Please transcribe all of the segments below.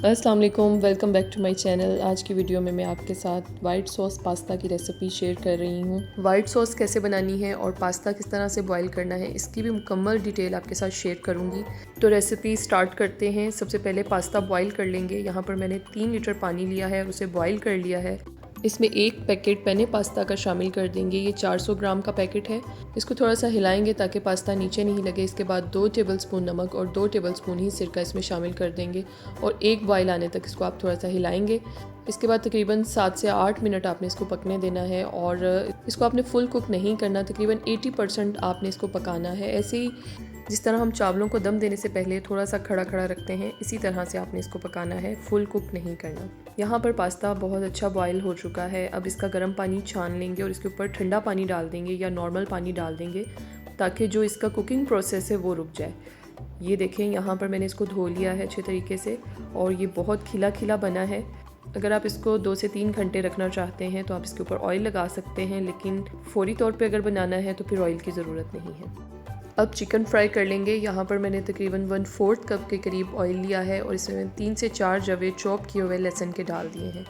अस्सलाम वालेकुम, welcome back to my channel. आज की वीडियो में मैं आपके साथ वाइट सॉस पास्ता की रेसिपी शेयर कर रही हूँ। वाइट सॉस कैसे बनानी है और पास्ता किस तरह से बॉईल करना है, इसकी भी मुकम्मल डिटेल आपके साथ शेयर करूँगी। तो रेसिपी स्टार्ट करते हैं। सबसे पहले पास्ता बॉईल कर लेंगे। यहाँ पर मैंने 3 लीटर पानी लिया है, उसे बॉईल कर लिया है। इसमें 1 पैकेट पेने पास्ता का शामिल कर देंगे। ये 400 ग्राम का पैकेट है। इसको थोड़ा सा हिलाएंगे ताकि पास्ता नीचे नहीं लगे। इसके बाद 2 टेबलस्पून नमक और 2 टेबलस्पून ही सिरका इसमें शामिल कर देंगे और एक बॉयल आने तक इसको आप थोड़ा सा हिलाएंगे। इसके बाद तकरीबन 7 से 8 मिनट आपने इसको पकने देना है और इसको आपने फुल कुक नहीं करना, तकरीबन 80% आपने इसको पकाना है। ऐसे ही जिस तरह हम चावलों को दम देने से पहले थोड़ा सा खड़ा खड़ा रखते हैं, इसी तरह से आपने इसको पकाना है, फुल कुक नहीं करना। यहाँ पर पास्ता बहुत अच्छा बॉयल हो चुका है। अब इसका गर्म पानी छान लेंगे और इसके ऊपर ठंडा पानी डाल देंगे या नॉर्मल पानी डाल देंगे ताकि जो इसका कुकिंग प्रोसेस है वो रुक जाए। ये देखें, यहाँ पर मैंने इसको धो लिया है अच्छे तरीके से और ये बहुत खिला खिला बना है। अगर आप इसको 2 से 3 घंटे रखना चाहते हैं तो आप इसके ऊपर ऑयल लगा सकते हैं, लेकिन फौरी तौर पे अगर बनाना है तो फिर ऑयल की ज़रूरत नहीं है। अब चिकन फ्राई कर लेंगे। यहाँ पर मैंने तकरीबन 1/4 कप के करीब ऑयल लिया है और इसमें मैंने 3 से 4 जवे चॉप किए हुए लहसुन के डाल दिए हैं।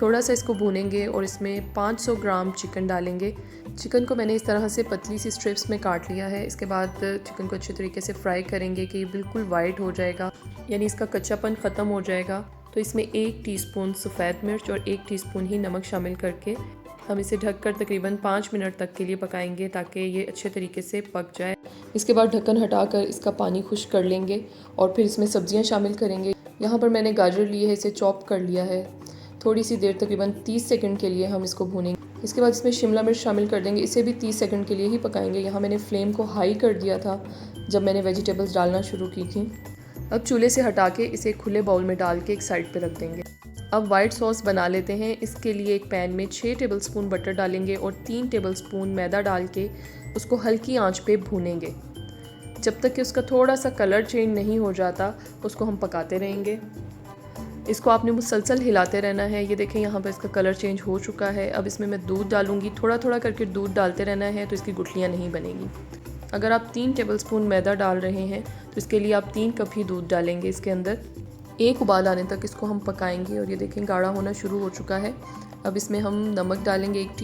थोड़ा सा इसको भूनेंगे और इसमें 500 ग्राम चिकन डालेंगे। चिकन को मैंने इस तरह से पतली सी स्ट्रिप्स में काट लिया है। इसके बाद चिकन को अच्छे तरीके से फ्राई करेंगे कि ये बिल्कुल वाइट हो जाएगा, यानी इसका कच्चापन ख़त्म हो जाएगा। तो इसमें 1 टीस्पून सफ़ेद मिर्च और 1 टीस्पून ही नमक शामिल करके हम इसे ढककर तकरीबन 5 मिनट तक के लिए पकाएंगे ताकि ये अच्छे तरीके से पक जाए। इसके बाद ढक्कन हटाकर इसका पानी खुश्क कर लेंगे और फिर इसमें सब्जियां शामिल करेंगे। यहाँ पर मैंने गाजर ली है, इसे चॉप कर लिया है। थोड़ी सी देर तकरीबन 30 सेकंड के लिए हम इसको भूनेंगे। इसके बाद इसमें शिमला मिर्च शामिल कर देंगे। इसे भी 30 सेकंड के लिए ही पकाएंगे। यहाँ मैंने फ्लेम को हाई कर दिया था जब मैंने वेजिटेबल्स डालना शुरू की थी। अब चूल्हे से हटा के इसे खुले बाउल में डाल के एक साइड पर रख देंगे। अब वाइट सॉस बना लेते हैं। इसके लिए एक पैन में 6 टेबलस्पून बटर डालेंगे और 3 टेबलस्पून मैदा डाल के उसको हल्की आंच पे भूनेंगे। जब तक कि उसका थोड़ा सा कलर चेंज नहीं हो जाता उसको हम पकाते रहेंगे। इसको आपने मुसलसल हिलाते रहना है। ये देखें, यहाँ पर इसका कलर चेंज हो चुका है। अब इसमें मैं दूध डालूँगी। थोड़ा थोड़ा करके दूध डालते रहना है तो इसकी गुठलियाँ नहीं बनेगी। अगर आप 3 टेबलस्पून मैदा डाल रहे हैं तो इसके लिए आप 3 कप ही दूध डालेंगे। इसके अंदर एक उबाल आने तक इसको हम पकाएंगे और ये देखें गाढ़ा होना शुरू हो चुका है। अब इसमें हम नमक डालेंगे 1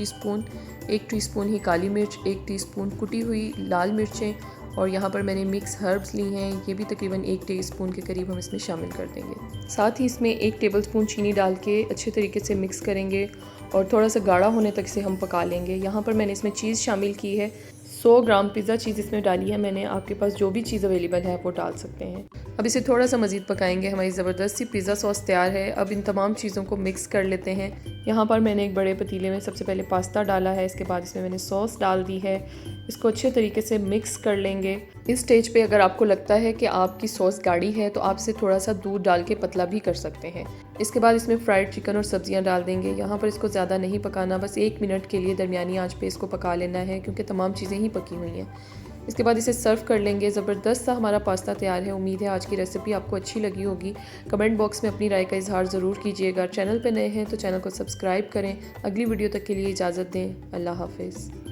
टीस्पून ही काली मिर्च, 1 टीस्पून कुटी हुई लाल मिर्चें और यहाँ पर मैंने मिक्स हर्ब्स ली हैं, ये भी तकरीबन 1 टीस्पून के करीब हम इसमें शामिल कर देंगे। साथ ही इसमें 1 टेबलस्पून चीनी डाल के अच्छे तरीके से मिक्स करेंगे और थोड़ा सा गाढ़ा होने तक इसे हम पका लेंगे। यहाँ पर मैंने इसमें चीज़ शामिल की है। 100 ग्राम पिज़्ज़ा चीज़ इसमें डाली है मैंने। आपके पास जो भी चीज़ अवेलेबल है वो डाल सकते हैं। अब इसे थोड़ा सा मज़ीद पकाएंगे। हमारी ज़बरदस्त सी पिज़्ज़ा सॉस तैयार है। अब इन तमाम चीज़ों को मिक्स कर लेते हैं। यहाँ पर मैंने एक बड़े पतीले में सबसे पहले पास्ता डाला है। इसके बाद इसमें मैंने सॉस डाल दी है। इसको अच्छे तरीके से मिक्स कर लेंगे। इस स्टेज पे अगर आपको लगता है कि आपकी सॉस गाढ़ी है तो आप इसे थोड़ा सा दूध डाल के पतला भी कर सकते हैं। इसके बाद इसमें फ्राइड चिकन और सब्जियां डाल देंगे। यहाँ पर इसको ज़्यादा नहीं पकाना, बस 1 मिनट के लिए दरमियानी आंच पे इसको पका लेना है क्योंकि तमाम चीज़ें ही पकी हुई हैं। इसके बाद इसे सर्व कर लेंगे। ज़बरदस्त सा हमारा पास्ता तैयार है। उम्मीद है आज की रेसिपी आपको अच्छी लगी होगी। कमेंट बॉक्स में अपनी राय का इजहार ज़रूर कीजिएगा। चैनल पर नए हैं तो चैनल को सब्सक्राइब करें। अगली वीडियो तक के लिए इजाज़त दें। अल्लाह हाफिज़।